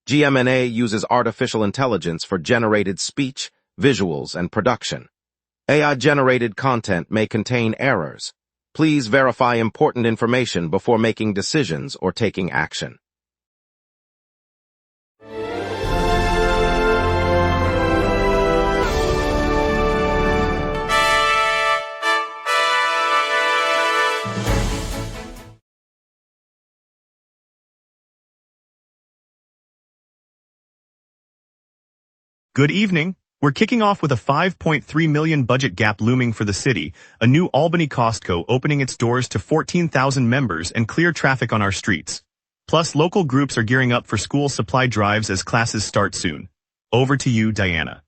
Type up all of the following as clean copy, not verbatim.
GMNA uses artificial intelligence for generated speech, visuals, and production. AI-generated content may contain errors. Please verify important information before making decisions or taking action. Good evening. We're kicking off with a $5.3 million budget gap looming for the city, a new Albany Costco opening its doors to 14,000 members and clear traffic on our streets. Plus, local groups are gearing up for school supply drives as classes start soon. Over to you, Diana.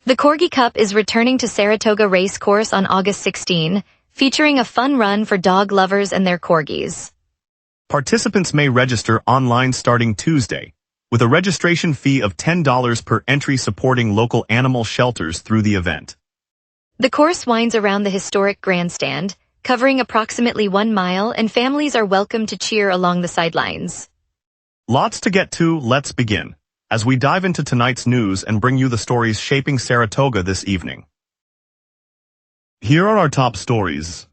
The Corgi Cup is returning to Saratoga Race Course on August 16, featuring a fun run for dog lovers and their corgis. Participants may register online starting Tuesday, with a registration fee of $10 per entry supporting local animal shelters through the event. The course winds around the historic grandstand, covering approximately 1 mile, and families are welcome to cheer along the sidelines. Lots to get to, let's begin, as we dive into tonight's news and bring you the stories shaping Saratoga this evening. Here are our top stories.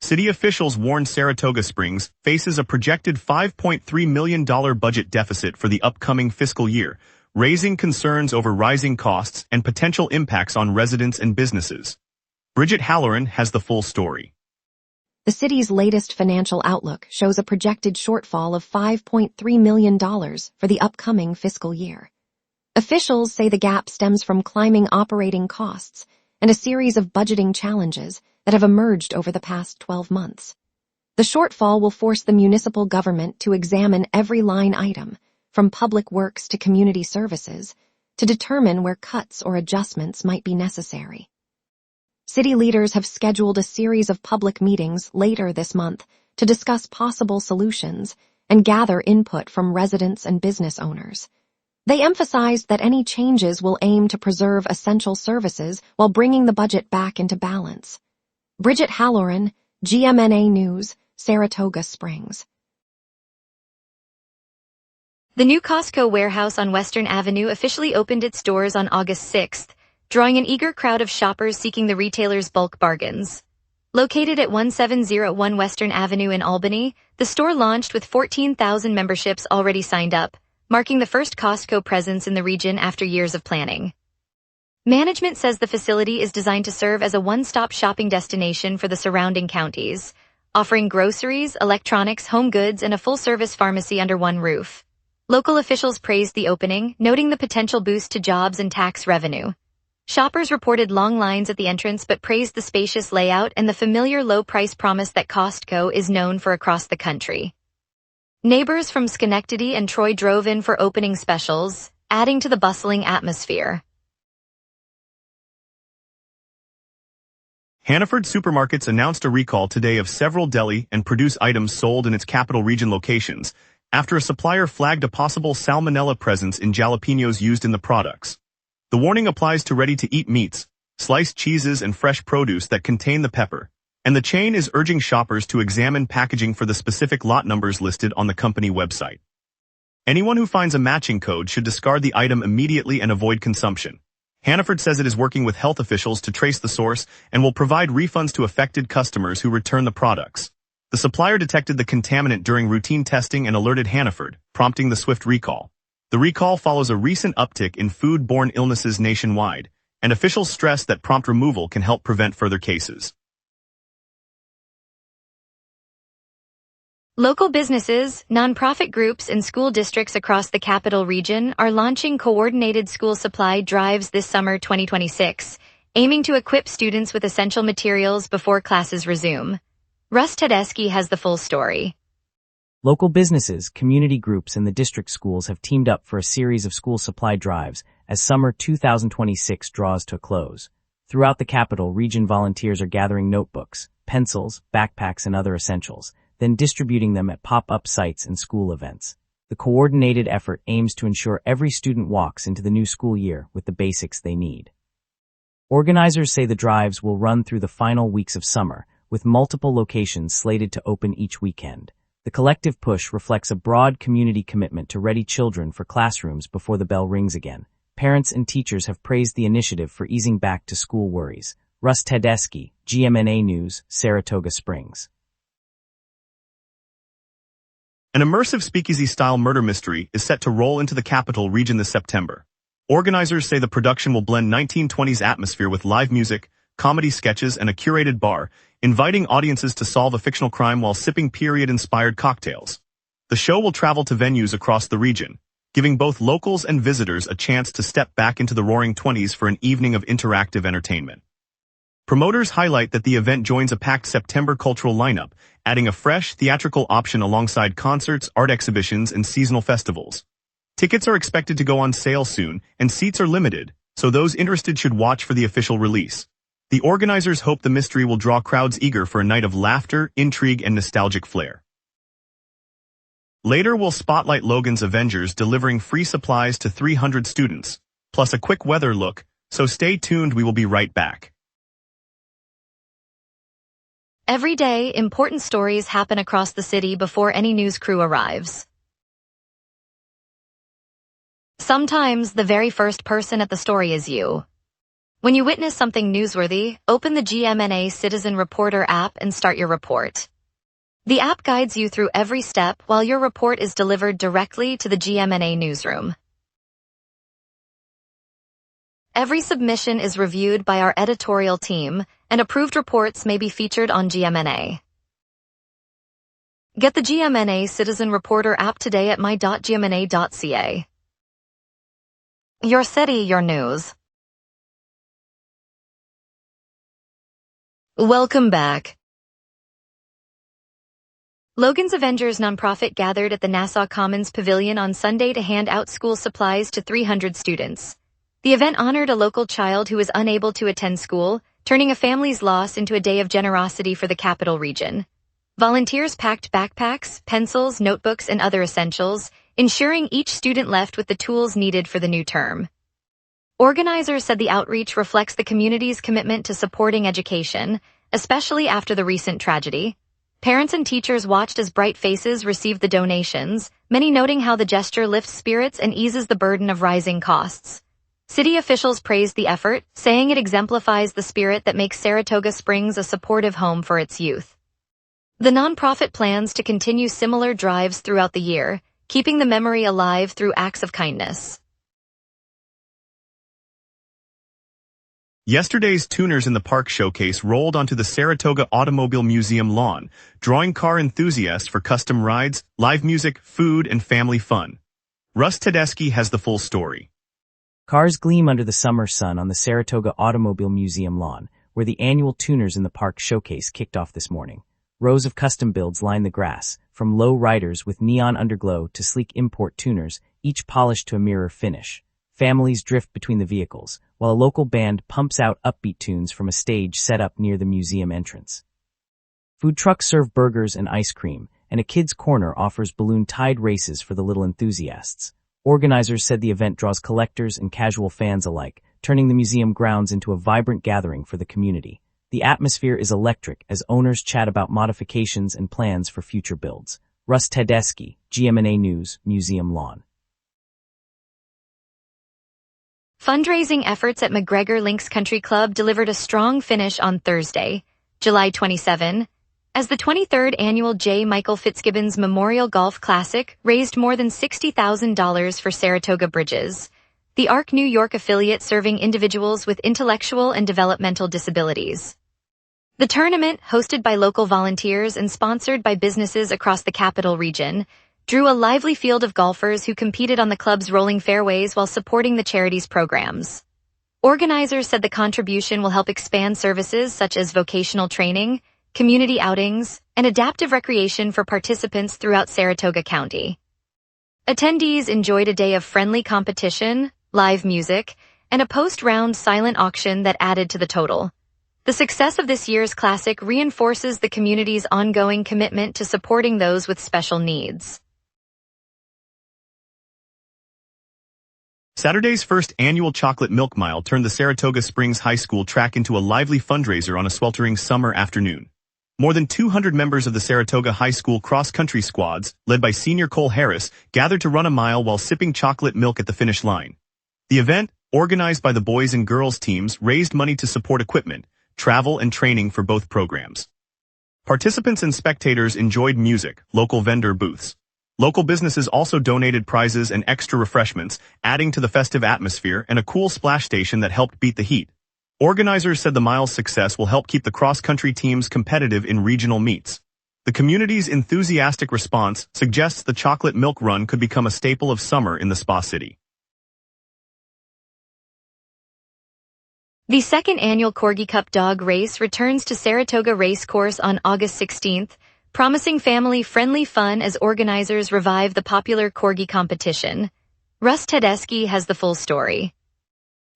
City officials warn Saratoga Springs faces a projected $5.3 million budget deficit for the upcoming fiscal year, raising concerns over rising costs and potential impacts on residents and businesses. Bridget Halloran has the full story. The city's latest financial outlook shows a projected shortfall of $5.3 million for the upcoming fiscal year. Officials say the gap stems from climbing operating costs and a series of budgeting challenges that have emerged over the past 12 months. The shortfall will force the municipal government to examine every line item, from public works to community services, to determine where cuts or adjustments might be necessary. City leaders have scheduled a series of public meetings later this month to discuss possible solutions and gather input from residents and business owners. They emphasized that any changes will aim to preserve essential services while bringing the budget back into balance. Bridget Halloran, GMNA News, Saratoga Springs. The new Costco warehouse on Western Avenue officially opened its doors on August 6th, drawing an eager crowd of shoppers seeking the retailer's bulk bargains. Located at 1701 Western Avenue in Albany, the store launched with 14,000 memberships already signed up, marking the first Costco presence in the region after years of planning. Management says the facility is designed to serve as a one-stop shopping destination for the surrounding counties, offering groceries, electronics, home goods, and a full-service pharmacy under one roof. Local officials praised the opening, noting the potential boost to jobs and tax revenue. Shoppers reported long lines at the entrance but praised the spacious layout and the familiar low-price promise that Costco is known for across the country. Neighbors from Schenectady and Troy drove in for opening specials, adding to the bustling atmosphere. Hannaford Supermarkets announced a recall today of several deli and produce items sold in its capital region locations, after a supplier flagged a possible salmonella presence in jalapenos used in the products. The warning applies to ready-to-eat meats, sliced cheeses, and fresh produce that contain the pepper, and the chain is urging shoppers to examine packaging for the specific lot numbers listed on the company website. Anyone who finds a matching code should discard the item immediately and avoid consumption. Hannaford says it is working with health officials to trace the source and will provide refunds to affected customers who return the products. The supplier detected the contaminant during routine testing and alerted Hannaford, prompting the swift recall. The recall follows a recent uptick in food-borne illnesses nationwide, and officials stress that prompt removal can help prevent further cases. Local businesses, nonprofit groups, and school districts across the capital region are launching coordinated school supply drives this summer 2026, aiming to equip students with essential materials before classes resume. Russ Tedeschi has the full story. Local businesses, community groups, and the district schools have teamed up for a series of school supply drives as summer 2026 draws to a close. Throughout the capital region, volunteers are gathering notebooks, pencils, backpacks, and other essentials, then distributing them at pop-up sites and school events. The coordinated effort aims to ensure every student walks into the new school year with the basics they need. Organizers say the drives will run through the final weeks of summer, with multiple locations slated to open each weekend. The collective push reflects a broad community commitment to ready children for classrooms before the bell rings again. Parents and teachers have praised the initiative for easing back-to-school worries. Russ Tedeschi, GMNA News, Saratoga Springs. An immersive speakeasy-style murder mystery is set to roll into the capital region this September. Organizers say the production will blend 1920s atmosphere with live music, comedy sketches, and a curated bar, inviting audiences to solve a fictional crime while sipping period-inspired cocktails. The show will travel to venues across the region, giving both locals and visitors a chance to step back into the roaring 20s for an evening of interactive entertainment. Promoters highlight that the event joins a packed September cultural lineup, adding a fresh, theatrical option alongside concerts, art exhibitions, and seasonal festivals. Tickets are expected to go on sale soon, and seats are limited, so those interested should watch for the official release. The organizers hope the mystery will draw crowds eager for a night of laughter, intrigue, and nostalgic flair. Later we'll spotlight Logan's Avengers delivering free supplies to 300 students, plus a quick weather look, so stay tuned, we will be right back. Every day, important stories happen across the city before any news crew arrives. Sometimes the very first person at the story is you. When you witness something newsworthy, open the GMNA Citizen Reporter app and start your report. The app guides you through every step while your report is delivered directly to the GMNA newsroom. Every submission is reviewed by our editorial team, and approved reports may be featured on GMNA. Get the GMNA Citizen Reporter app today at my.gmna.ca. Your city, your news. Welcome back. Logan's Avengers nonprofit gathered at the Nassau Commons Pavilion on Sunday to hand out school supplies to 300 students. The event honored a local child who was unable to attend school, turning a family's loss into a day of generosity for the capital region. Volunteers packed backpacks, pencils, notebooks, and other essentials, ensuring each student left with the tools needed for the new term. Organizers said the outreach reflects the community's commitment to supporting education, especially after the recent tragedy. Parents and teachers watched as bright faces received the donations, many noting how the gesture lifts spirits and eases the burden of rising costs. City officials praised the effort, saying it exemplifies the spirit that makes Saratoga Springs a supportive home for its youth. The nonprofit plans to continue similar drives throughout the year, keeping the memory alive through acts of kindness. Yesterday's Tuners in the Park showcase rolled onto the Saratoga Automobile Museum lawn, drawing car enthusiasts for custom rides, live music, food, and family fun. Russ Tedeschi has the full story. Cars gleam under the summer sun on the Saratoga Automobile Museum lawn, where the annual Tuners in the Park showcase kicked off this morning. Rows of custom builds line the grass, from low riders with neon underglow to sleek import tuners, each polished to a mirror finish. Families drift between the vehicles, while a local band pumps out upbeat tunes from a stage set up near the museum entrance. Food trucks serve burgers and ice cream, and a kids' corner offers balloon-tied races for the little enthusiasts. Organizers said the event draws collectors and casual fans alike, turning the museum grounds into a vibrant gathering for the community. The atmosphere is electric as owners chat about modifications and plans for future builds. Russ Tedeschi, GMNA News, Museum Lawn. Fundraising efforts at McGregor Links Country Club delivered a strong finish on Thursday, July 27, as the 23rd annual J. Michael Fitzgibbons Memorial Golf Classic raised more than $60,000 for Saratoga Bridges, the ARC New York affiliate serving individuals with intellectual and developmental disabilities. The tournament, hosted by local volunteers and sponsored by businesses across the capital region, drew a lively field of golfers who competed on the club's rolling fairways while supporting the charity's programs. Organizers said the contribution will help expand services such as vocational training, community outings, and adaptive recreation for participants throughout Saratoga County. Attendees enjoyed a day of friendly competition, live music, and a post-round silent auction that added to the total. The success of this year's classic reinforces the community's ongoing commitment to supporting those with special needs. Saturday's first annual Chocolate Milk Mile turned the Saratoga Springs High School track into a lively fundraiser on a sweltering summer afternoon. More than 200 members of the Saratoga High School cross-country squads, led by senior Cole Harris, gathered to run a mile while sipping chocolate milk at the finish line. The event, organized by the boys and girls teams, raised money to support equipment, travel and training for both programs. Participants and spectators enjoyed music, local vendor booths. Local businesses also donated prizes and extra refreshments, adding to the festive atmosphere and a cool splash station that helped beat the heat. Organizers said the mile's success will help keep the cross-country teams competitive in regional meets. The community's enthusiastic response suggests the chocolate milk run could become a staple of summer in the Spa City. The second annual Corgi Cup Dog Race returns to Saratoga Racecourse on August 16th, promising family-friendly fun as organizers revive the popular Corgi competition. Russ Tedeschi has the full story.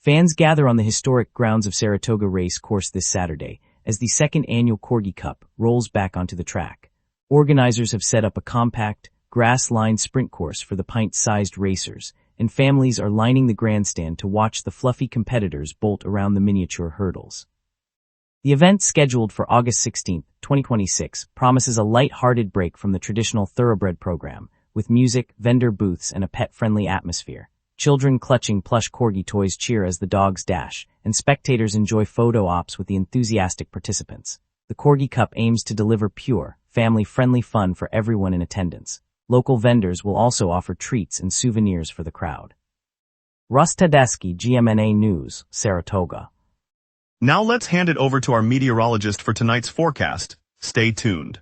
Fans gather on the historic grounds of Saratoga Race Course this Saturday as the second annual Corgi Cup rolls back onto the track. Organizers have set up a compact, grass-lined sprint course for the pint-sized racers, and families are lining the grandstand to watch the fluffy competitors bolt around the miniature hurdles. The event, scheduled for August 16, 2026, promises a light-hearted break from the traditional thoroughbred program, with music, vendor booths, and a pet-friendly atmosphere. Children clutching plush corgi toys cheer as the dogs dash, and spectators enjoy photo ops with the enthusiastic participants. The Corgi Cup aims to deliver pure, family-friendly fun for everyone in attendance. Local vendors will also offer treats and souvenirs for the crowd. Russ Tedeschi, GMNA News, Saratoga. Now let's hand it over to our meteorologist for tonight's forecast. Stay tuned.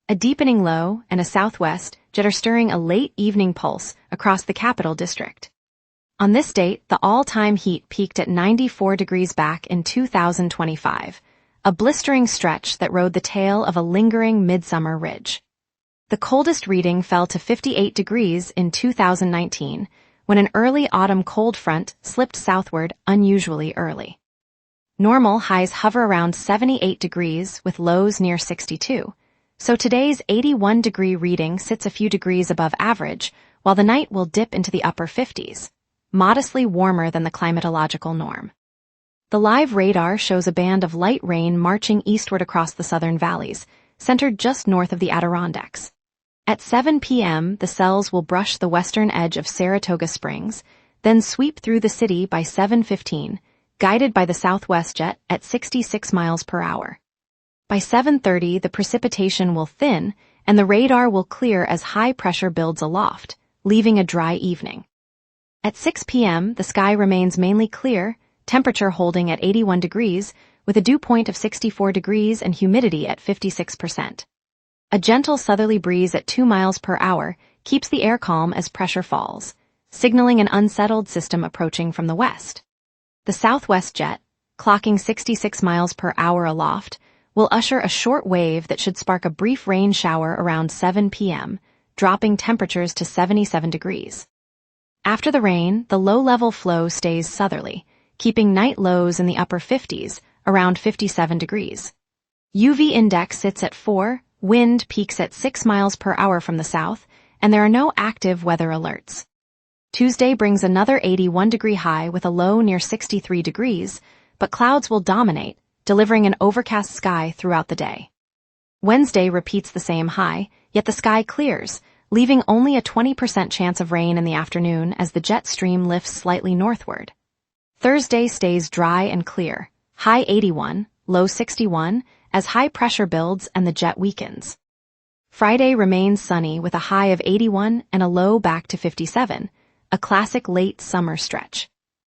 A deepening low and a southwest jet are stirring a late evening pulse across the Capital District. On this date, the all-time heat peaked at 94 degrees back in 2025, a blistering stretch that rode the tail of a lingering midsummer ridge. The coldest reading fell to 58 degrees in 2019, when an early autumn cold front slipped southward unusually early. Normal highs hover around 78 degrees with lows near 62. So today's 81-degree reading sits a few degrees above average, while the night will dip into the upper 50s, modestly warmer than the climatological norm. The live radar shows a band of light rain marching eastward across the southern valleys, centered just north of the Adirondacks. At 7 p.m., the cells will brush the western edge of Saratoga Springs, then sweep through the city by 7:15, guided by the southwest jet at 66 miles per hour. By 7:30, the precipitation will thin, and the radar will clear as high pressure builds aloft, leaving a dry evening. At 6 p.m., the sky remains mainly clear, temperature holding at 81 degrees, with a dew point of 64 degrees and humidity at 56%. A gentle southerly breeze at 2 miles per hour keeps the air calm as pressure falls, signaling an unsettled system approaching from the west. The southwest jet, clocking 66 miles per hour aloft, will usher a short wave that should spark a brief rain shower around 7 p.m., dropping temperatures to 77 degrees. After the rain, the low-level flow stays southerly, keeping night lows in the upper 50s, around 57 degrees. UV index sits at 4, wind peaks at 6 miles per hour from the south, and there are no active weather alerts. Tuesday brings another 81-degree high with a low near 63 degrees, but clouds will dominate, delivering an overcast sky throughout the day. Wednesday repeats the same high, yet the sky clears, leaving only a 20% chance of rain in the afternoon as the jet stream lifts slightly northward. Thursday stays dry and clear, high 81, low 61, as high pressure builds and the jet weakens. Friday remains sunny with a high of 81 and a low back to 57, a classic late summer stretch.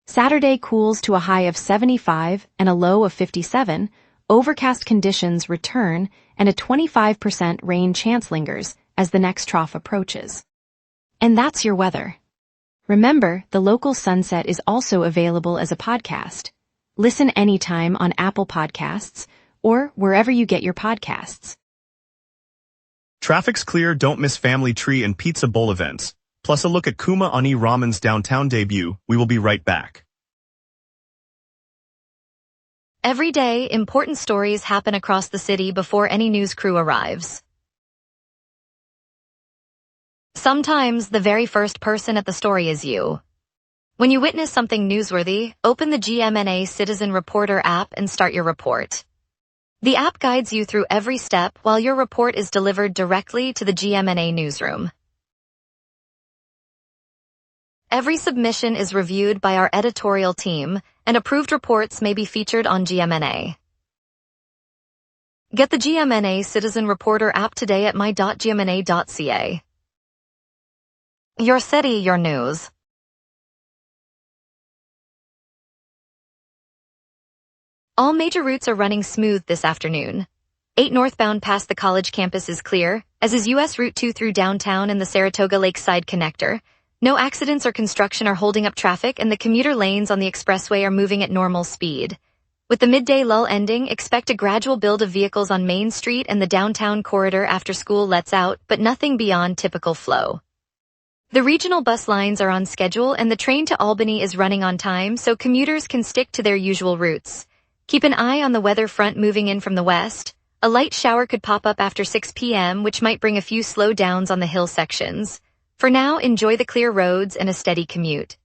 Saturday cools to a high of 75 and a low of 57, overcast conditions return, and a 25% rain chance lingers as the next trough approaches. And that's your weather. Remember, the local sunset is also available as a podcast. Listen anytime on Apple Podcasts or wherever you get your podcasts. Traffic's clear, don't miss Family Tree and Pizza Bowl events. Plus a look at Kuma Ani Ramen's downtown debut. We will be right back. Every day, important stories happen across the city before any news crew arrives. Sometimes the very first person at the story is you. When you witness something newsworthy, open the GMNA Citizen Reporter app and start your report. The app guides you through every step while your report is delivered directly to the GMNA newsroom. Every submission is reviewed by our editorial team, and approved reports may be featured on GMNA. Get the GMNA Citizen Reporter app today at my.gmna.ca. Your city, your news. All major routes are running smooth this afternoon. 8 northbound past the college campus is clear, as is US Route 2 through downtown and the Saratoga Lakeside Connector. No accidents or construction are holding up traffic, and the commuter lanes on the expressway are moving at normal speed. With the midday lull ending, expect a gradual build of vehicles on Main Street and the downtown corridor after school lets out, but nothing beyond typical flow. The regional bus lines are on schedule and the train to Albany is running on time, so commuters can stick to their usual routes. Keep an eye on the weather front moving in from the west. A light shower could pop up after 6 p.m., which might bring a few slowdowns on the hill sections. For now, enjoy the clear roads and a steady commute.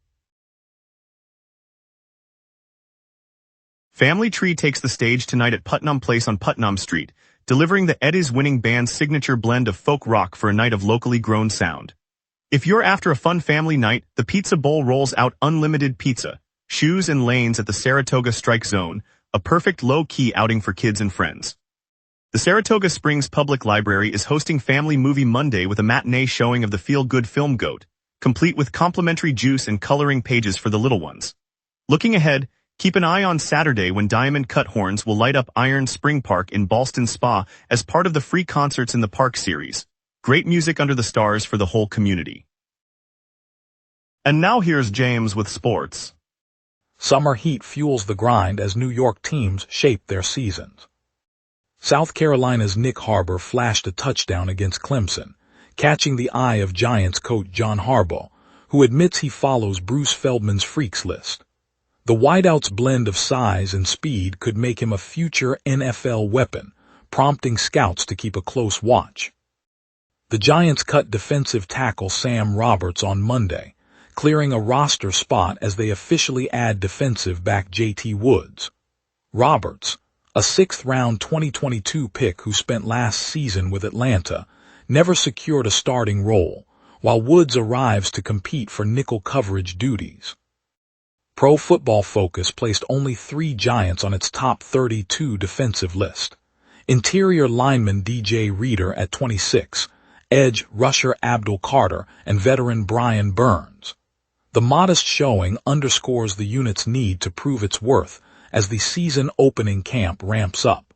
Family Tree takes the stage tonight at Putnam Place on Putnam Street, delivering the Eddie's-winning band's signature blend of folk rock for a night of locally grown sound. If you're after a fun family night, the Pizza Bowl rolls out unlimited pizza, shoes and lanes at the Saratoga Strike Zone, a perfect low-key outing for kids and friends. The Saratoga Springs Public Library is hosting Family Movie Monday with a matinee showing of the feel-good film Goat, complete with complimentary juice and coloring pages for the little ones. Looking ahead, keep an eye on Saturday when Diamond Cut Horns will light up Iron Spring Park in Ballston Spa as part of the free Concerts in the Park series. Great music under the stars for the whole community. And now here's James with sports. Summer heat fuels the grind as New York teams shape their seasons. South Carolina's Nick Harbor flashed a touchdown against Clemson, catching the eye of Giants coach John Harbaugh, who admits he follows Bruce Feldman's freaks list. The wideout's blend of size and speed could make him a future NFL weapon, prompting scouts to keep a close watch. The Giants cut defensive tackle Sam Roberts on Monday, clearing a roster spot as they officially add defensive back J.T. Woods. Roberts, a 6th-round 2022 pick who spent last season with Atlanta, never secured a starting role, while Woods arrives to compete for nickel coverage duties. Pro Football Focus placed only 3 Giants on its top 32 defensive list. Interior lineman DJ Reader at 26, edge rusher Abdul Carter, and veteran Brian Burns. The modest showing underscores the unit's need to prove its worth as the season-opening camp ramps up.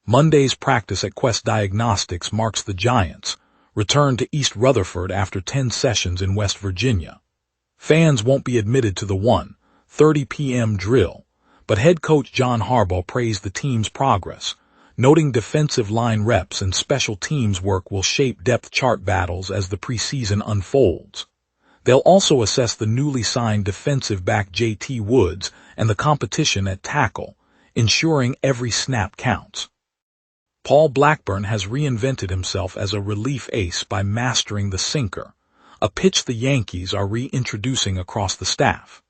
Monday's practice at Quest Diagnostics marks the Giants' return to East Rutherford after 10 sessions in West Virginia. Fans won't be admitted to the 1:30 p.m. drill, but head coach John Harbaugh praised the team's progress, noting defensive line reps and special teams work will shape depth chart battles as the preseason unfolds. They'll also assess the newly signed defensive back J.T. Woods and the competition at tackle, ensuring every snap counts. Paul Blackburn has reinvented himself as a relief ace by mastering the sinker, a pitch the Yankees are reintroducing across the staff.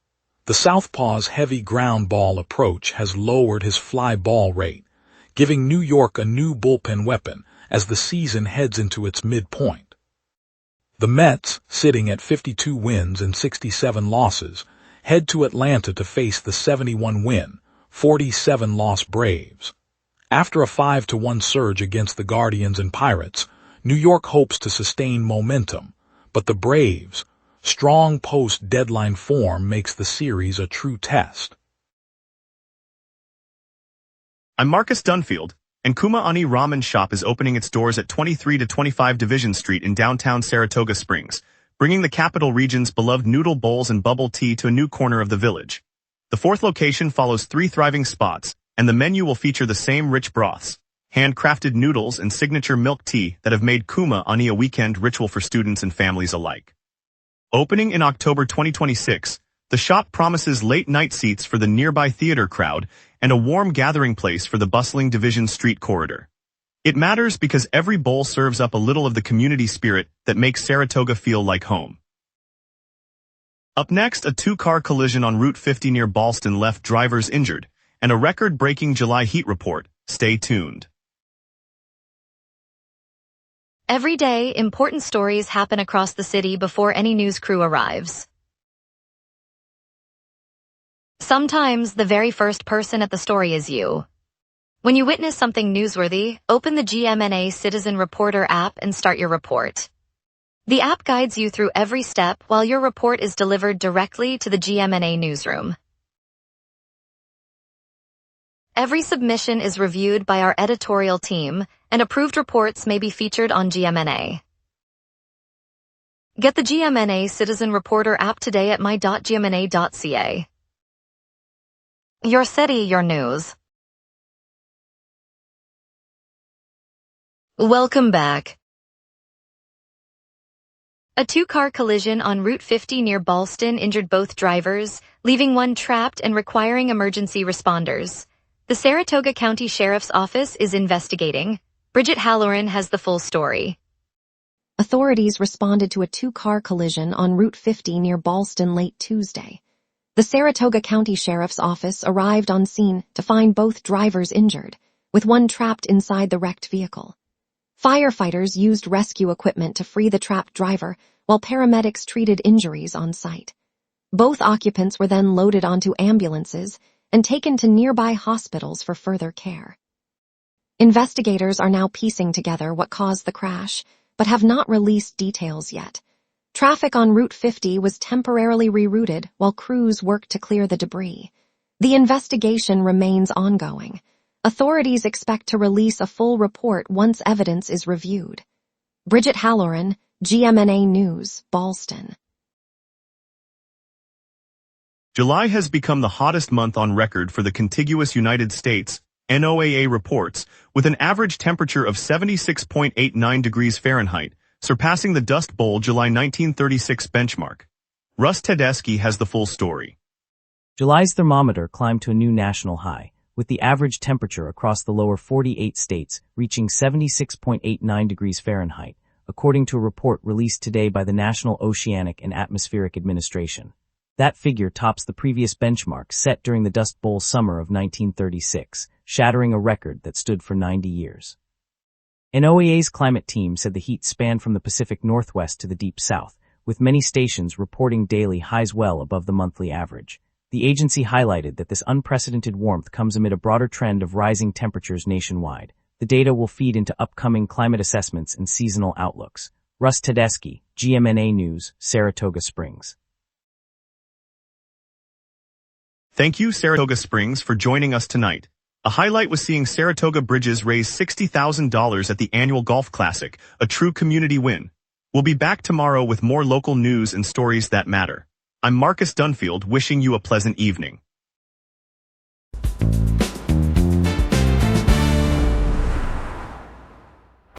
The southpaw's heavy ground ball approach has lowered his fly ball rate, giving New York a new bullpen weapon as the season heads into its midpoint. The Mets, sitting at 52 wins and 67 losses, head to Atlanta to face the 71-win, 47-loss Braves. After a 5-1 surge against the Guardians and Pirates, New York hopes to sustain momentum, but the Braves' strong post-deadline form makes the series a true test. I'm Marcus Dunfield, and Kuma Ani Ramen Shop is opening its doors at 23 to 25 Division Street in downtown Saratoga Springs, bringing the capital region's beloved noodle bowls and bubble tea to a new corner of the village. The 4th location follows 3 thriving spots, and the menu will feature the same rich broths, handcrafted noodles, and signature milk tea that have made Kuma Ani a weekend ritual for students and families alike. Opening in October 2026, the shop promises late-night seats for the nearby theater crowd and a warm gathering place for the bustling Division Street corridor. It matters because every bowl serves up a little of the community spirit that makes Saratoga feel like home. Up next, a two-car collision on Route 50 near Ballston left drivers injured, and a record-breaking July heat report. Stay tuned. Every day, important stories happen across the city before any news crew arrives. Sometimes, the very first person at the story is you. When you witness something newsworthy, open the GMNA Citizen Reporter app and start your report. The app guides you through every step while your report is delivered directly to the GMNA newsroom. Every submission is reviewed by our editorial team, and approved reports may be featured on GMNA. Get the GMNA Citizen Reporter app today at my.gmna.ca. Your city, your news. Welcome back. A two-car collision on Route 50 near Ballston injured both drivers, leaving one trapped and requiring emergency responders. The Saratoga County Sheriff's Office is investigating. Bridget Halloran has the full story. Authorities responded to a two-car collision on Route 50 near Ballston late Tuesday. The Saratoga County Sheriff's Office arrived on scene to find both drivers injured, with one trapped inside the wrecked vehicle. Firefighters used rescue equipment to free the trapped driver, while paramedics treated injuries on site. Both occupants were then loaded onto ambulances and taken to nearby hospitals for further care. Investigators are now piecing together what caused the crash, but have not released details yet. Traffic on Route 50 was temporarily rerouted while crews worked to clear the debris. The investigation remains ongoing. Authorities expect to release a full report once evidence is reviewed. Bridget Halloran, GMNA News, Ballston. July has become the hottest month on record for the contiguous United States, NOAA reports, with an average temperature of 76.89 degrees Fahrenheit, surpassing the Dust Bowl July 1936 benchmark. Russ Tedeschi has the full story. July's thermometer climbed to a new national high, with the average temperature across the lower 48 states reaching 76.89 degrees Fahrenheit, according to a report released today by the National Oceanic and Atmospheric Administration. That figure tops the previous benchmark set during the Dust Bowl summer of 1936, shattering a record that stood for 90 years. NOAA's climate team said the heat spanned from the Pacific Northwest to the Deep South, with many stations reporting daily highs well above the monthly average. The agency highlighted that this unprecedented warmth comes amid a broader trend of rising temperatures nationwide. The data will feed into upcoming climate assessments and seasonal outlooks. Russ Tedeschi, GMNA News, Saratoga Springs. Thank you, Saratoga Springs, for joining us tonight. A highlight was seeing Saratoga Bridges raise $60,000 at the annual Golf Classic, a true community win. We'll be back tomorrow with more local news and stories that matter. I'm Marcus Dunfield, wishing you a pleasant evening.